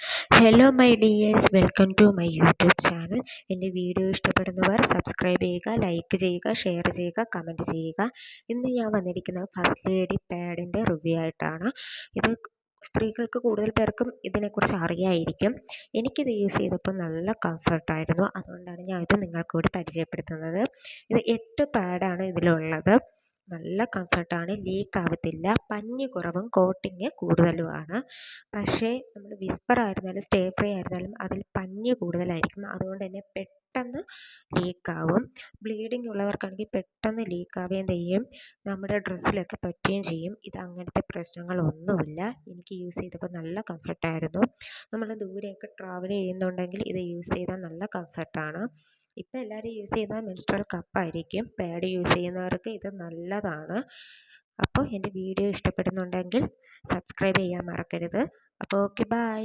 Hello my dears, welcome to my YouTube channel. എൻ്റെ video ഇഷ്ടപ്പെടുന്നവർ subscribe ചെയ്യുക, like ചെയ്യുക, ഷെയർ ചെയ്യുക, കമൻറ്റ് ചെയ്യുക. ഇന്ന് ഞാൻ വന്നിരിക്കുന്നത് ഫസ്റ്റ് ലേഡി പാഡിൻ്റെ റിവ്യൂ ആയിട്ടാണ്. ഇത് സ്ത്രീകൾക്ക് കൂടുതൽ പേർക്കും ഇതിനെക്കുറിച്ച് അറിയായിരിക്കും. എനിക്കിത് യൂസ് ചെയ്തപ്പോൾ നല്ല കംഫർട്ടായിരുന്നു. അതുകൊണ്ടാണ് ഞാൻ ഇത് നിങ്ങൾക്ക് കൂടി പരിചയപ്പെടുത്തുന്നത്. ഇത് 8 പാഡാണ് ഇതിലുള്ളത്. നല്ല കംഫർട്ടാണ്, ലീക്ക് ആവത്തില്ല, പഞ്ഞി കുറവും കോട്ടിങ് കൂടുതലുമാണ്. പക്ഷേ നമ്മൾ വിസ്പർ ആയിരുന്നാലും സ്റ്റേ ഫ്രീ ആയിരുന്നാലും അതിൽ പഞ്ഞി കൂടുതലായിരിക്കും. അതുകൊണ്ട് തന്നെ പെട്ടെന്ന് ലീക്കാവും. ബ്ലീഡിങ് ഉള്ളവർക്കാണെങ്കിൽ പെട്ടെന്ന് ലീക്കാവുകയും ചെയ്യും, നമ്മുടെ ഡ്രസ്സിലൊക്കെ പറ്റുകയും ചെയ്യും. ഇത് അങ്ങനത്തെ പ്രശ്നങ്ങളൊന്നുമില്ല. എനിക്ക് യൂസ് ചെയ്തപ്പോൾ നല്ല കംഫർട്ടായിരുന്നു. നമ്മൾ ദൂരെയൊക്കെ ട്രാവൽ ചെയ്യുന്നുണ്ടെങ്കിൽ ഇത് യൂസ് ചെയ്താൽ നല്ല കംഫർട്ടാണ്. ഇപ്പം എല്ലാവരും യൂസ് ചെയ്യുന്നത് മെൻസ്ട്രൽ കപ്പായിരിക്കും. പാഡ് യൂസ് ചെയ്യുന്നവർക്ക് ഇത് നല്ലതാണ്. അപ്പോൾ എൻ്റെ വീഡിയോ ഇഷ്ടപ്പെടുന്നുണ്ടെങ്കിൽ സബ്സ്ക്രൈബ് ചെയ്യാൻ മറക്കരുത്. അപ്പോൾ ഓക്കെ, ബൈ.